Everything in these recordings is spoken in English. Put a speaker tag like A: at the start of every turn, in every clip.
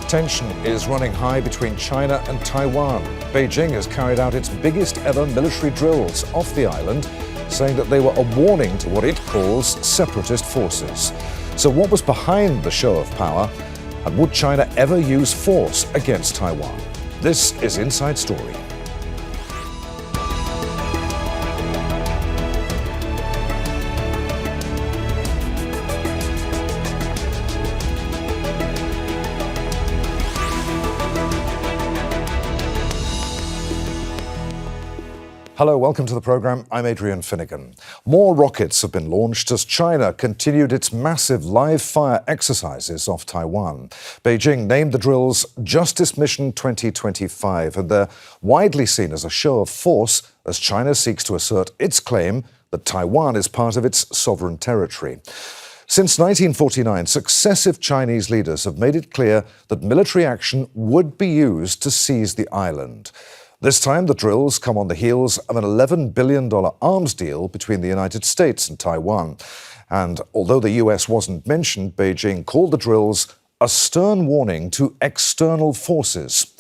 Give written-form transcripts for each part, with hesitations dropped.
A: Tension is running high between China and Taiwan. Beijing has carried out its biggest ever military drills off the island, saying that they were a warning to what it calls separatist forces. So what was behind the show of power, and would China ever use force against Taiwan? This is Inside Story. Hello, welcome to the program. I'm Adrian Finighan. More rockets have been launched as China continued its massive live-fire exercises off Taiwan. Beijing named the drills Justice Mission 2025, and they're widely seen as a show of force as China seeks to assert its claim that Taiwan is part of its sovereign territory. Since 1949, successive Chinese leaders have made it clear that military action would be used to seize the island. This time, the drills come on the heels of an $11 billion arms deal between the United States and Taiwan. And although the US wasn't mentioned, Beijing called the drills a stern warning to external forces.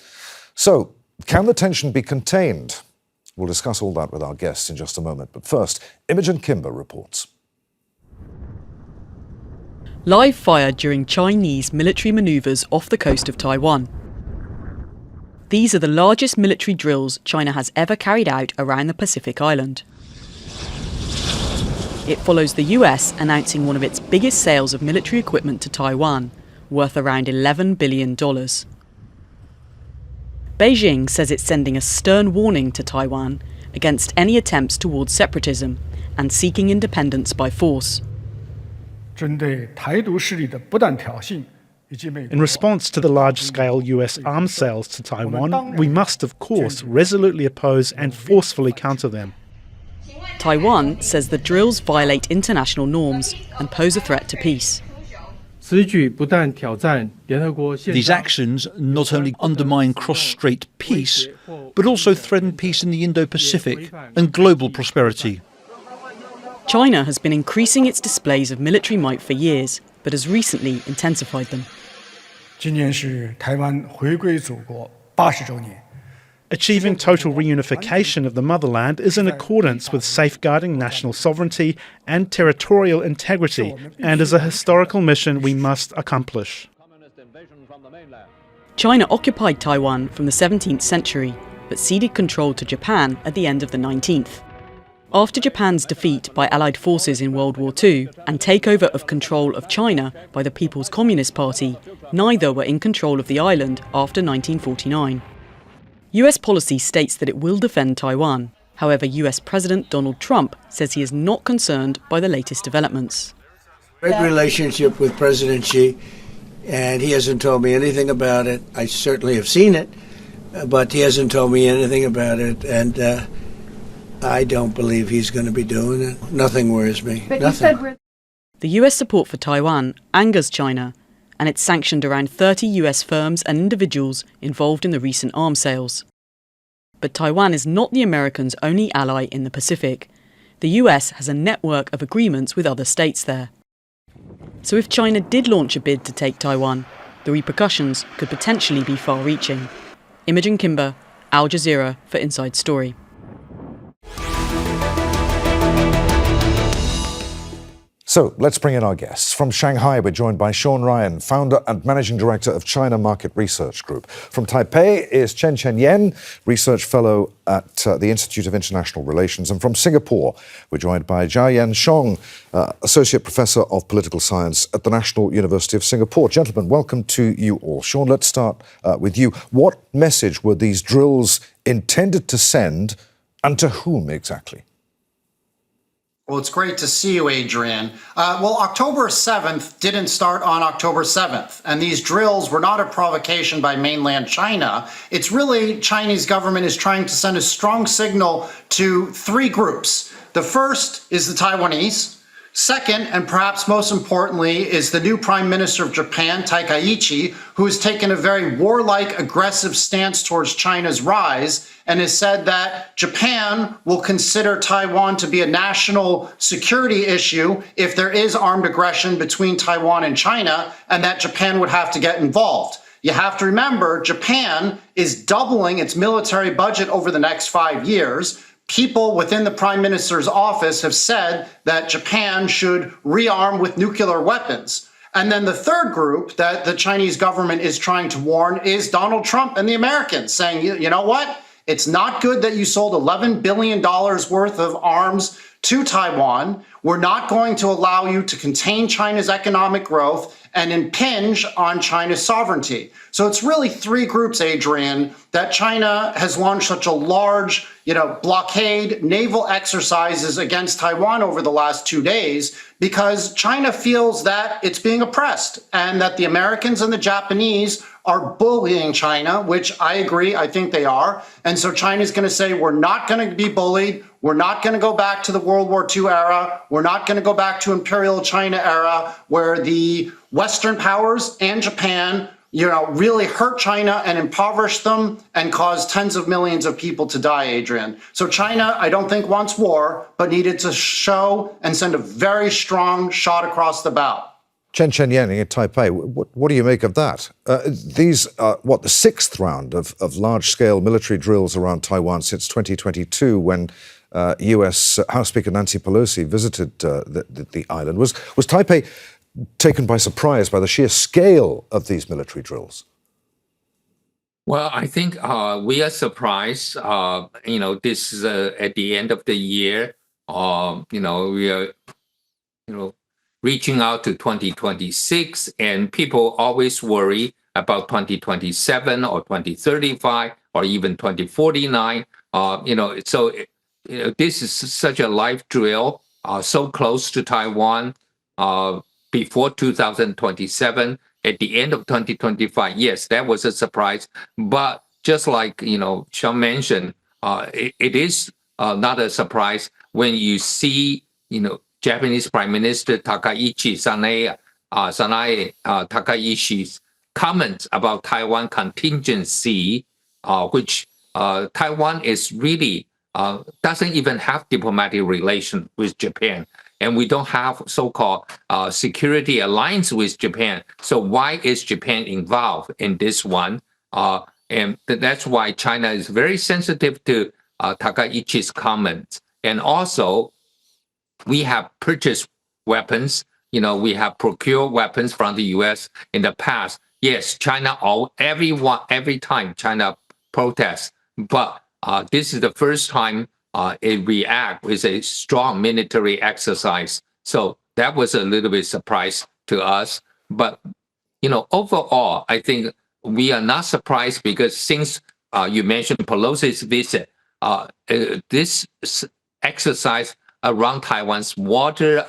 A: So, can the tension be contained? We'll discuss all that with our guests in just a moment. But first, Imogen Kimber reports.
B: Live fire during Chinese military manoeuvres off the coast of Taiwan. These are the largest military drills China has ever carried out around the Pacific island. It follows the US announcing one of its biggest sales of military equipment to Taiwan, worth around $11 billion. Beijing says it's sending a stern warning to Taiwan against any attempts towards separatism and seeking independence by force.
C: In response to the large-scale US arms sales to Taiwan, we must, of course, resolutely oppose and forcefully counter them.
B: Taiwan says the drills violate international norms and pose a threat to peace.
D: These actions not only undermine cross-strait peace, but also threaten peace in the Indo-Pacific and global prosperity.
B: China has been increasing its displays of military might for years, but has recently intensified them.
C: Achieving total reunification of the motherland is in accordance with safeguarding national sovereignty and territorial integrity, and is a historical mission we must accomplish.
B: China occupied Taiwan from the 17th century, but ceded control to Japan at the end of the 19th. After Japan's defeat by Allied forces in World War II and takeover of control of China by the People's Communist Party, neither were in control of the island after 1949. US policy states that it will defend Taiwan. However, US President Donald Trump says he is not concerned by the latest developments.
E: Great relationship with President Xi, and he hasn't told me anything about it. I certainly have seen it, but he hasn't told me anything about it, and I don't believe he's going to be doing it. Nothing worries me. Nothing.
B: The US support for Taiwan angers China, and it's sanctioned around 30 US firms and individuals involved in the recent arms sales. But Taiwan is not the Americans' only ally in the Pacific. The US has a network of agreements with other states there. So if China did launch a bid to take Taiwan, the repercussions could potentially be far-reaching. Imogen Kimber, Al Jazeera for Inside Story.
A: So let's bring in our guests. From Shanghai, we're joined by Shaun, Rein, founder and managing director of China Market Research Group. From Taipei is Chen, research fellow at the Institute of International Relations. And from Singapore, we're joined by Lan Chong, associate professor of political science at the National University of Singapore. Gentlemen, welcome to you all. Shaun, let's start with you. What message were these drills intended to send, and to whom exactly?
F: Well, it's great to see you, Adrian. October 7th didn't start on October 7th, and these drills were not a provocation by mainland China. It's really Chinese government is trying to send a strong signal to three groups. The first is the Taiwanese. Second, and perhaps most importantly, is the new Prime Minister of Japan, Takaichi, who has taken a very warlike, aggressive stance towards China's rise and has said that Japan will consider Taiwan to be a national security issue if there is armed aggression between Taiwan and China, and that Japan would have to get involved. You have to remember, Japan is doubling its military budget over the next 5 years. People within the prime minister's office have said that Japan should rearm with nuclear weapons. And then the third group that the Chinese government is trying to warn is Donald Trump and the Americans, saying, you know what? It's not good that you sold $11 billion worth of arms to Taiwan. We're not going to allow you to contain China's economic growth and impinge on China's sovereignty. So it's really three groups, Adrian, that China has launched such a large, blockade, naval exercises against Taiwan over the last 2 days, because China feels that it's being oppressed and that the Americans and the Japanese are bullying China, which I agree, I think they are. And so China's going to say, we're not going to be bullied. We're not going to go back to the World War II era. We're not going to go back to Imperial China era, where the Western powers and Japan, really hurt China and impoverish them and caused tens of millions of people to die, Adrian. So China, I don't think wants war, but needed to show and send a very strong shot across the bow.
A: Chen Yang in Taipei, what do you make of that? These are, the sixth round of large-scale military drills around Taiwan since 2022, when US House Speaker Nancy Pelosi visited the island. Was Taipei taken by surprise by the sheer scale of these military drills?
G: Well, I think we are surprised. This is at the end of the year. We are, reaching out to 2026, and people always worry about 2027 or 2035 or even 2049. This is such a live drill, so close to Taiwan. Before 2027, at the end of 2025, yes, that was a surprise. But just like Shaun mentioned, it is not a surprise when you see Japanese Prime Minister Sanae Takaishi's comments about Taiwan contingency, which Taiwan is really doesn't even have diplomatic relation with Japan. And we don't have so-called security alliance with Japan. So why is Japan involved in this one? And that's why China is very sensitive to Takaichi's comments. And also, we have purchased weapons. We have procured weapons from the U.S. in the past. Yes, China, every time China protests. But this is the first time it react with a strong military exercise. So that was a little bit surprise to us. But, overall, I think we are not surprised, because since you mentioned Pelosi's visit, this exercise around Taiwan's water,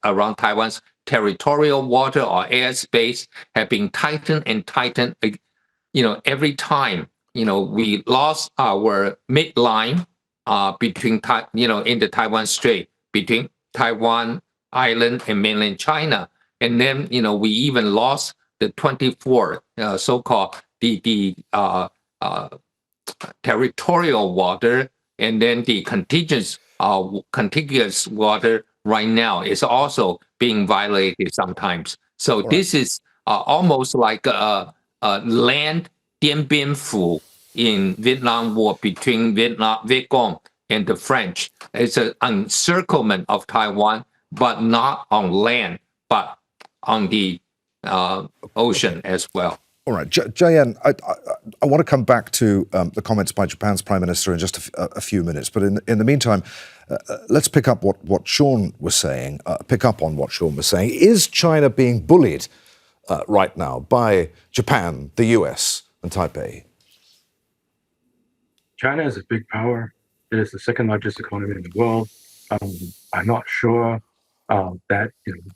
G: around Taiwan's territorial water or airspace have been tightened and tightened. Every time, we lost our midline between, in the Taiwan Strait, between Taiwan Island and mainland China. And then, we even lost the 24th, so-called the territorial water, and then the contiguous water right now is also being violated sometimes. So this is almost like a land Dien Bien Phu in Vietnam War between Vietcong and the French. It's an encirclement of Taiwan, but not on land, but on the ocean as well.
A: All right, Jayen, I want to come back to the comments by Japan's Prime Minister in just a few minutes. But in the meantime, let's pick up what Shaun was saying. Is China being bullied right now by Japan, the US, and Taipei?
H: China is a big power. It is the second largest economy in the world. I'm not sure that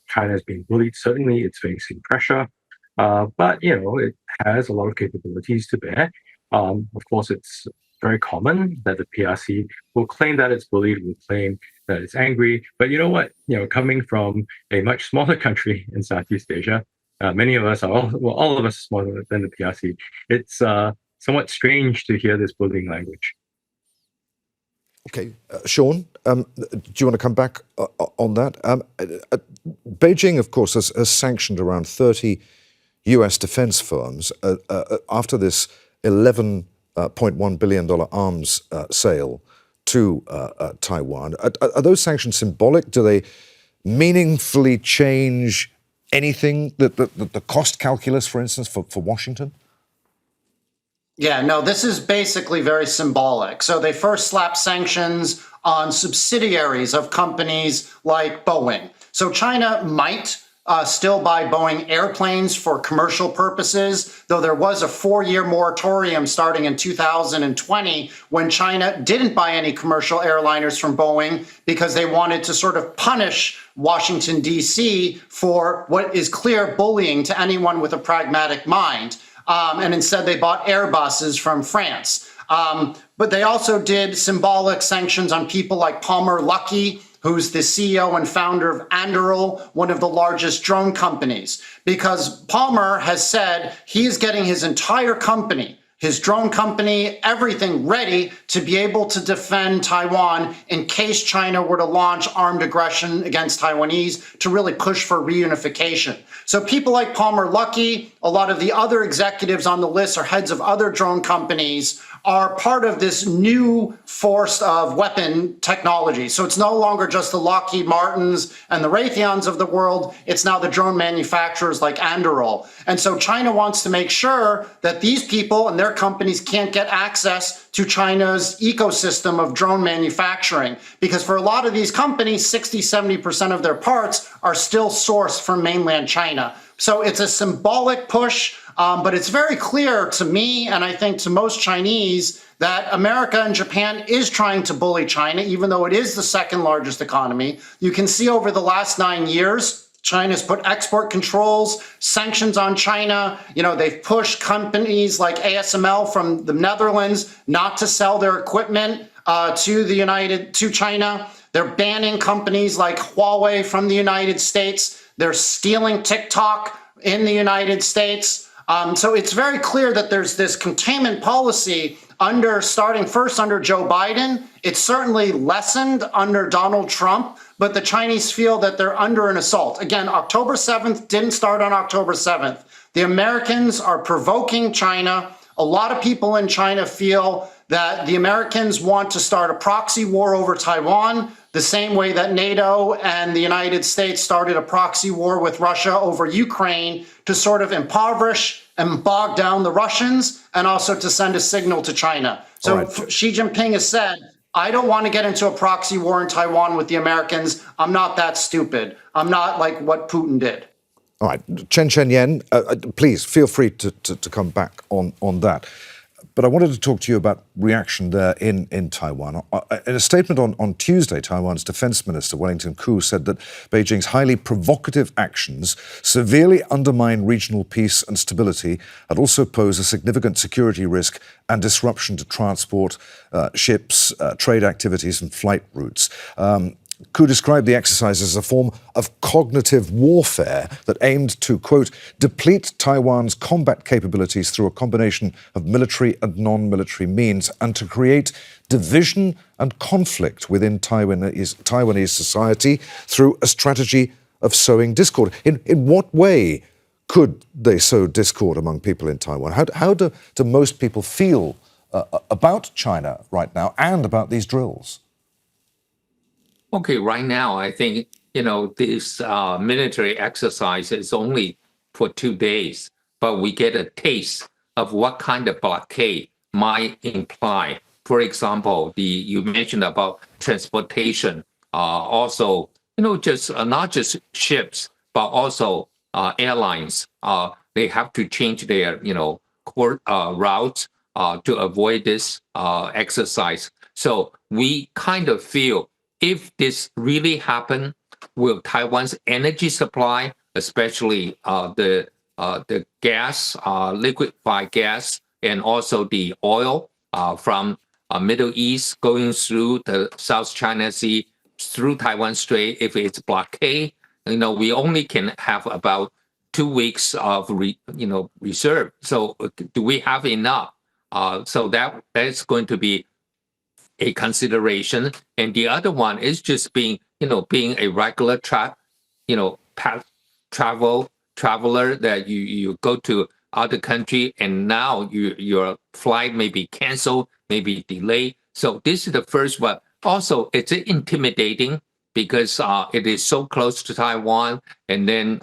H: China is being bullied. Certainly, it's facing pressure. But it has a lot of capabilities to bear. Of course, it's very common that the PRC will claim that it's bullied, will claim that it's angry. But you know what? Coming from a much smaller country in Southeast Asia, many of us are all of us are smaller than the PRC. It's somewhat strange to hear this bullying language.
A: Okay, Shaun, do you want to come back on that? Beijing, of course, has sanctioned around 30 US defense firms after this $11.1 billion arms sale to Taiwan. Are those sanctions symbolic? Do they meaningfully change anything, the cost calculus, for instance, for Washington?
F: Yeah, no, this is basically very symbolic. So they first slapped sanctions on subsidiaries of companies like Boeing. So China might still buy Boeing airplanes for commercial purposes, though there was a 4-year moratorium starting in 2020 when China didn't buy any commercial airliners from Boeing because they wanted to sort of punish Washington, D.C. for what is clear bullying to anyone with a pragmatic mind. And instead they bought Airbuses from France. But they also did symbolic sanctions on people like Palmer Luckey, who's the CEO and founder of Anduril, one of the largest drone companies, because Palmer has said he is getting his entire company, his drone company, everything ready to be able to defend Taiwan in case China were to launch armed aggression against Taiwanese to really push for reunification. So people like Palmer Luckey, a lot of the other executives on the list are heads of other drone companies, are part of this new force of weapon technology. So it's no longer just the Lockheed Martins and the Raytheons of the world, it's now the drone manufacturers like Anduril. And so China wants to make sure that these people and their companies can't get access to China's ecosystem of drone manufacturing. Because for a lot of these companies, 60–70% of their parts are still sourced from mainland China. So it's a symbolic push, but it's very clear to me, and I think to most Chinese, that America and Japan is trying to bully China, even though it is the second largest economy. You can see over the last 9 years, China's put export controls, sanctions on China. You know, they've pushed companies like ASML from the Netherlands not to sell their equipment to China. They're banning companies like Huawei from the United States. They're stealing TikTok in the United States. So it's very clear that there's this containment policy starting first under Joe Biden. It's certainly lessened under Donald Trump, but the Chinese feel that they're under an assault. Again, October 7th didn't start on October 7th. The Americans are provoking China. A lot of people in China feel that the Americans want to start a proxy war over Taiwan, the same way that NATO and the United States started a proxy war with Russia over Ukraine to sort of impoverish and bog down the Russians and also to send a signal to China. So right. Xi Jinping has said, I don't want to get into a proxy war in Taiwan with the Americans. I'm not that stupid. I'm not like what Putin did.
A: All right, Chen Yen, please feel free to come back on that. But I wanted to talk to you about reaction there in Taiwan. In a statement on Tuesday, Taiwan's Defense Minister Wellington Koo said that Beijing's highly provocative actions severely undermine regional peace and stability and also pose a significant security risk and disruption to transport, ships, trade activities and flight routes. Koo described the exercise as a form of cognitive warfare that aimed to, quote, deplete Taiwan's combat capabilities through a combination of military and non-military means and to create division and conflict within Taiwanese society through a strategy of sowing discord. In what way could they sow discord among people in Taiwan? How do most people feel about China right now and about these drills?
G: Okay, right now, I think, this military exercise is only for 2 days, but we get a taste of what kind of blockade might imply. For example, you mentioned about transportation, also, just not just ships, but also airlines. They have to change their, routes to avoid this exercise. So we kind of feel if this really happened, will Taiwan's energy supply, especially the gas, liquefied gas, and also the oil from Middle East going through the South China Sea, through Taiwan Strait, if it's blockade, we only can have about 2 weeks of reserve. So do we have enough? So that's going to be a consideration, and the other one is just being a regular travel traveler that you go to other country and now your flight may be canceled, maybe delayed. So this is the first one. Also, it's intimidating because it is so close to Taiwan, and then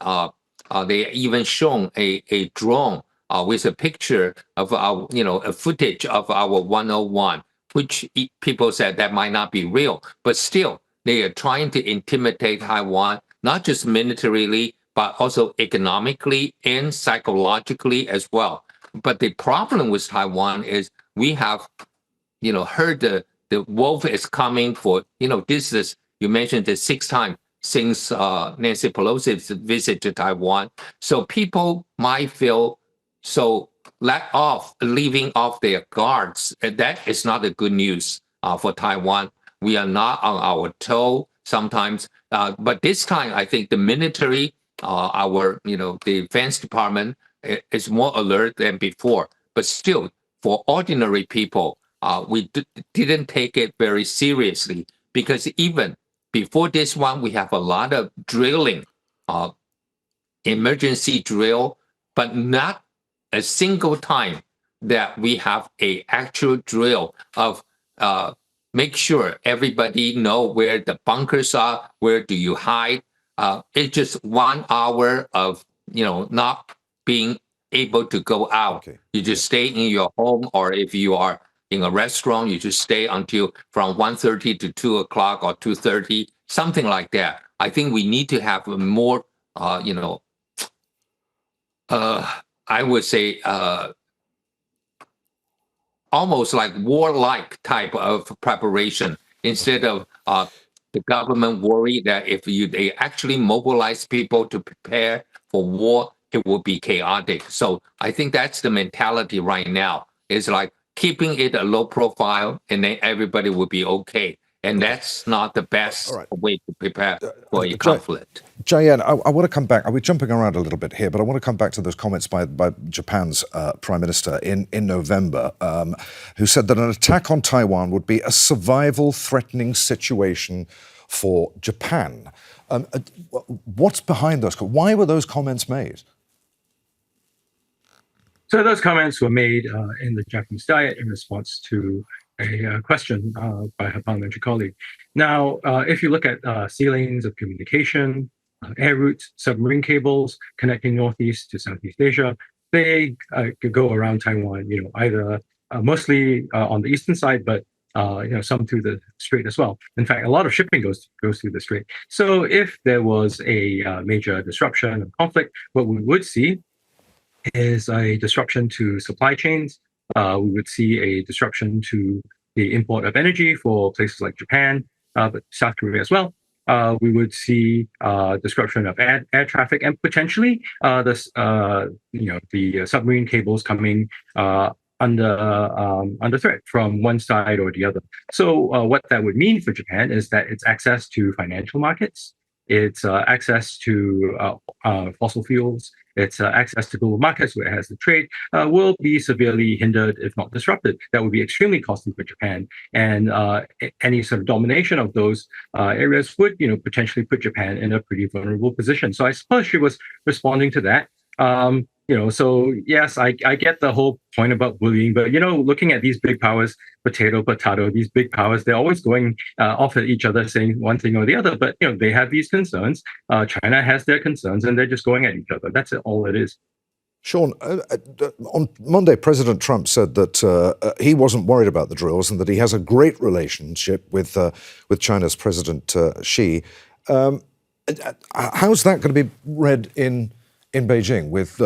G: they even shown a drone with a picture of our, a footage of our 101, which people said that might not be real, but still they are trying to intimidate Taiwan, not just militarily, but also economically and psychologically as well. But the problem with Taiwan is we have, heard the wolf is coming for, this is, you mentioned the sixth time since Nancy Pelosi's visit to Taiwan. So people might feel so leaving off their guards. And that is not a good news for Taiwan. We are not on our toe sometimes. But this time, I think the military, the Defense Department is more alert than before. But still, for ordinary people, we didn't take it very seriously because even before this one, we have a lot of drilling, emergency drill, but not a single time that we have a actual drill of make sure everybody know where the bunkers are, where do you hide. It's just 1 hour of, not being able to go out. Okay. You just stay in your home, or if you are in a restaurant, you just stay until from 1:30 to 2 o'clock or 2:30, something like that. I think we need to have a more, I would say, almost like warlike type of preparation instead of the government worry that if they actually mobilize people to prepare for war, it will be chaotic. So I think that's the mentality right now. It's like keeping it a low profile and then everybody will be okay. And that's not the best way to prepare for a conflict.
A: Jayen, I want to come back. We're jumping around a little bit here, but I want to come back to those comments by Japan's Prime Minister in November, who said that an attack on Taiwan would be a survival-threatening situation for Japan. What's behind those? Why were those comments made?
H: So those comments were made in the Japanese Diet in response to a question by her parliamentary colleague. Now, if you look at sea lanes of communication, air routes, submarine cables connecting Northeast to Southeast Asia, they could go around Taiwan, either mostly on the eastern side, but some through the Strait as well. In fact, a lot of shipping goes through the Strait. So if there was a major disruption or conflict, what we would see is a disruption to supply chains. We would see a disruption to the import of energy for places like Japan, but South Korea as well. We would see disruption of air traffic and potentially the submarine cables coming under threat from one side or the other. So what that would mean for Japan is that its access to financial markets, its access to fossil fuels, its access to global markets where it has the trade will be severely hindered, if not disrupted. That would be extremely costly for Japan. And any sort of domination of those areas would, potentially put Japan in a pretty vulnerable position. So I suppose she was responding to that. So yes, I get the whole point about bullying, but looking at these big powers, potato, these big powers, they're always going off at each other saying one thing or the other, but they have these concerns. China has their concerns and they're just going at each other. That's all it is.
A: Shaun, on Monday, President Trump said that he wasn't worried about the drills and that he has a great relationship with China's President Xi. How's that going to be read in Beijing? With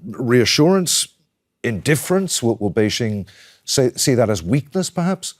A: reassurance, indifference? Will Beijing see that as weakness, perhaps?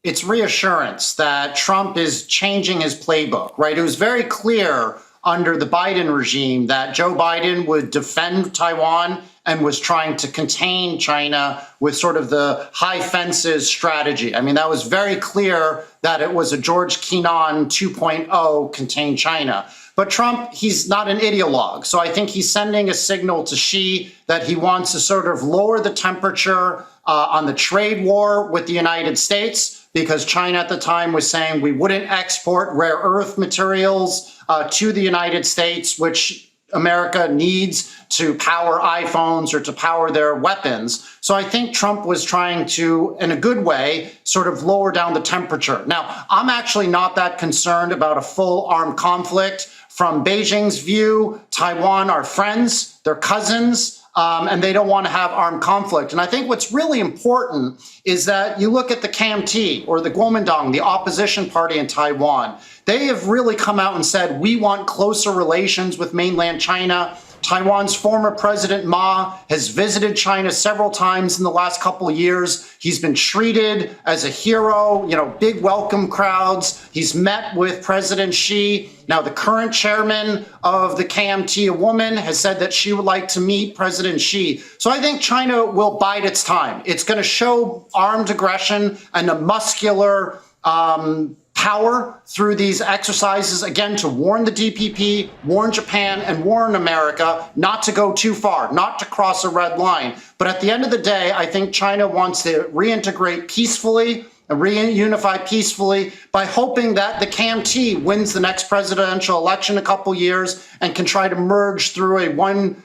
F: It's reassurance that Trump is changing his playbook, right? It was very clear under the Biden regime that Joe Biden would defend Taiwan and was trying to contain China with sort of the high fences strategy. I mean, that was very clear that it was a George Kennan 2.0 contain China. But Trump, he's not an ideologue. So I think he's sending a signal to Xi that he wants to sort of lower the temperature on the trade war with the United States, because China at the time was saying we wouldn't export rare earth materials to the United States, which America needs to power iPhones or to power their weapons. So I think Trump was trying to, in a good way, sort of lower down the temperature. Now, I'm actually not that concerned about a full armed conflict. From Beijing's view, Taiwan are friends, they're cousins, and they don't want to have armed conflict. And I think what's really important is that you look at the KMT or the Kuomintang, the opposition party in Taiwan. They have really come out and said, we want closer relations with mainland China. Taiwan's former President Ma has visited China several times in the last couple of years. He's been treated as a hero, big welcome crowds. He's met with President Xi. Now, the current chairman of the KMT, a woman, has said that she would like to meet President Xi. So I think China will bide its time. It's going to show armed aggression and a muscular power through these exercises, again, to warn the DPP, warn Japan, and warn America not to go too far, not to cross a red line. But at the end of the day, I think China wants to reintegrate peacefully and reunify peacefully by hoping that the KMT wins the next presidential election in a couple years and can try to merge through a one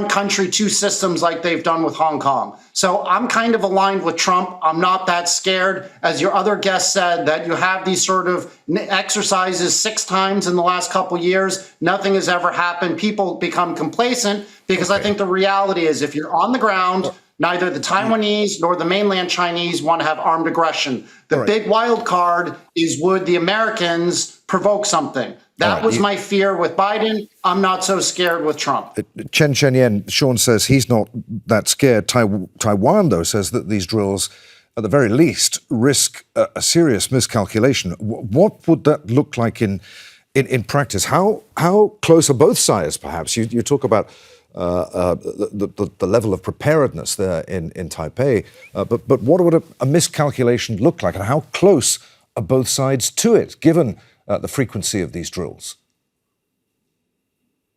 F: country, two systems like they've done with Hong Kong. So I'm kind of aligned with Trump. I'm not that scared. As your other guest said, that you have these sort of exercises 6 times in the last couple years. Nothing has ever happened. People become complacent because I think the reality is if you're on the ground, neither the Taiwanese nor the mainland Chinese want to have armed aggression. The big wild card is, would the Americans provoke something? That was my fear with Biden. I'm not so scared with Trump.
A: Chen Yen, Shaun says he's not that scared. Taiwan, though, says that these drills, at the very least, risk a serious miscalculation. What would that look like in practice? How close are both sides, perhaps? You talk about the level of preparedness there in Taipei, but what would a miscalculation look like, and how close are both sides to it, given the frequency of these drills?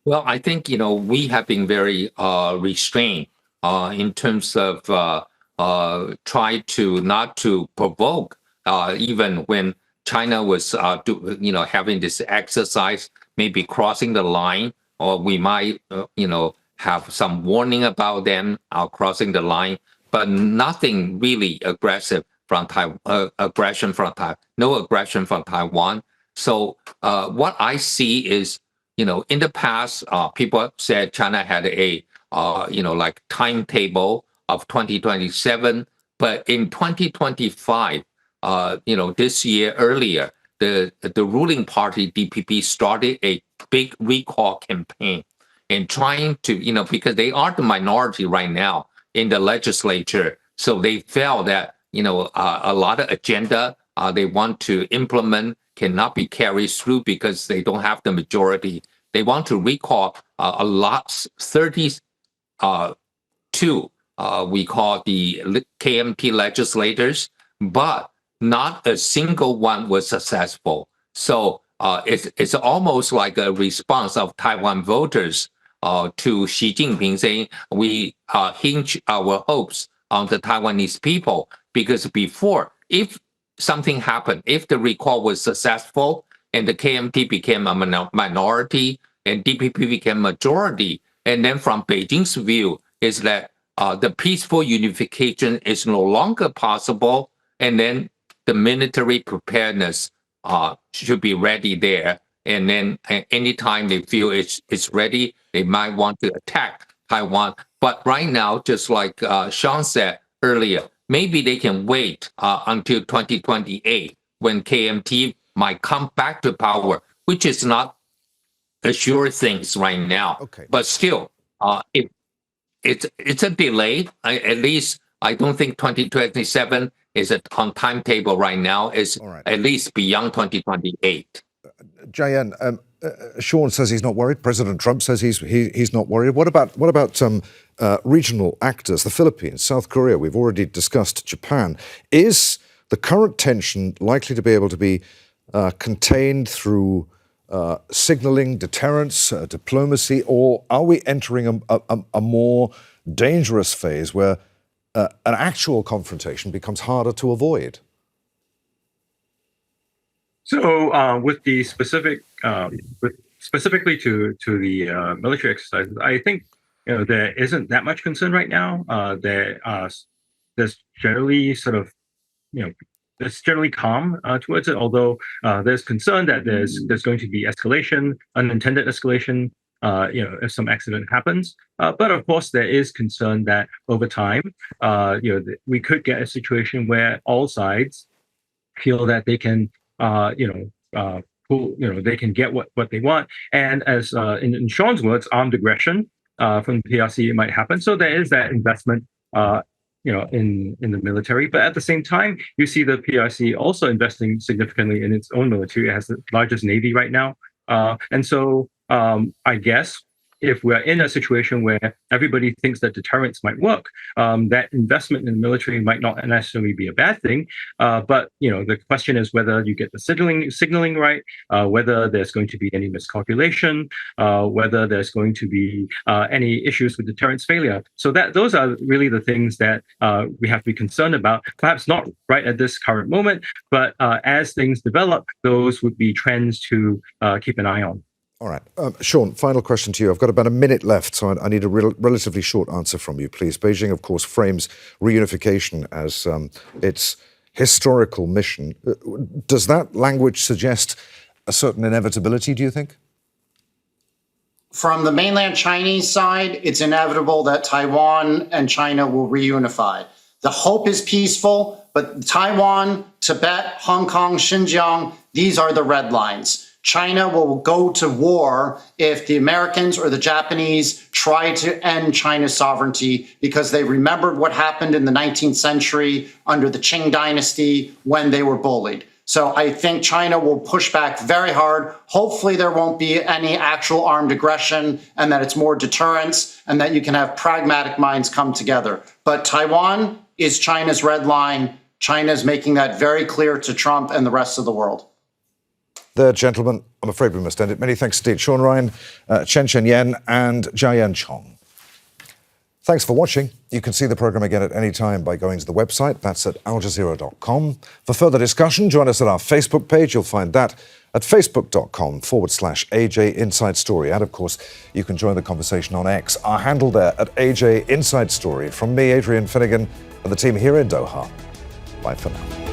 G: Well, I think, we have been very restrained in terms of try to not to provoke, even when China was, having this exercise, maybe crossing the line, or we might, have some warning about them crossing the line, but nothing really aggressive from no aggression from Taiwan. So what I see is, in the past, people said China had a, timetable of 2027, but in 2025, this year earlier, the ruling party DPP started a big recall campaign and trying to, because they are the minority right now in the legislature, so they felt that a lot of agenda they want to implement cannot be carried through because they don't have the majority. They want to recall a lot, 32, we call the KMT legislators, but not a single one was successful. So it's almost like a response of Taiwan voters to Xi Jinping saying we hinge our hopes on the Taiwanese people, because before, if something happened, if the recall was successful and the KMT became a minority and DPP became majority, and then from Beijing's view is that the peaceful unification is no longer possible, and then the military preparedness should be ready there. And then anytime they feel it's ready, they might want to attack Taiwan. But right now, just like Shaun said earlier, maybe they can wait until 2028 when KMT might come back to power, which is not a sure thing right now.
A: Okay.
G: But still, it's a delay. At least I don't think 2027 is on timetable right now. It's at least beyond 2028.
A: Jayen, Shaun says he's not worried. President Trump says he's not worried. What about regional actors? The Philippines, South Korea. We've already discussed Japan. Is the current tension likely to be able to be contained through signaling, deterrence, diplomacy, or are we entering a more dangerous phase where an actual confrontation becomes harder to avoid?
H: So with the specific, with specifically to the military exercises, I think there isn't that much concern right now. There's generally sort of it's generally calm towards it, although there's concern that there's going to be escalation, unintended escalation, if some accident happens. But of course, there is concern that over time, we could get a situation where all sides feel that they can, they can get what they want. And as in Shaun's words, armed aggression from the PRC might happen. So there is that investment in the military. But at the same time, you see the PRC also investing significantly in its own military. It has the largest navy right now. And so I guess if we're in a situation where everybody thinks that deterrence might work, that investment in the military might not necessarily be a bad thing. But the question is whether you get the signaling right, whether there's going to be any miscalculation, whether there's going to be any issues with deterrence failure. So those are really the things that we have to be concerned about. Perhaps not right at this current moment, but as things develop, those would be trends to keep an eye on.
A: All right. Shaun, final question to you. I've got about a minute left, so I need a relatively short answer from you, please. Beijing, of course, frames reunification as its historical mission. Does that language suggest a certain inevitability, do you think?
F: From the mainland Chinese side, it's inevitable that Taiwan and China will reunify. The hope is peaceful, but Taiwan, Tibet, Hong Kong, Xinjiang, these are the red lines. China will go to war if the Americans or the Japanese try to end China's sovereignty because they remembered what happened in the 19th century under the Qing dynasty when they were bullied. So I think China will push back very hard. Hopefully there won't be any actual armed aggression and that it's more deterrence and that you can have pragmatic minds come together. But Taiwan is China's red line. China is making that very clear to Trump and the rest of the world.
A: There, gentlemen, I'm afraid we must end it. Many thanks indeed. Shaun, Rein, Chen Yen and Lan Chong. Thanks for watching. You can see the programme again at any time by going to the website. That's at aljazeera.com. For further discussion, join us at our Facebook page. You'll find that at facebook.com/AJ Inside Story. And of course, you can join the conversation on X. Our handle there at AJ Inside Story. From me, Adrian Finighan, and the team here in Doha. Bye for now.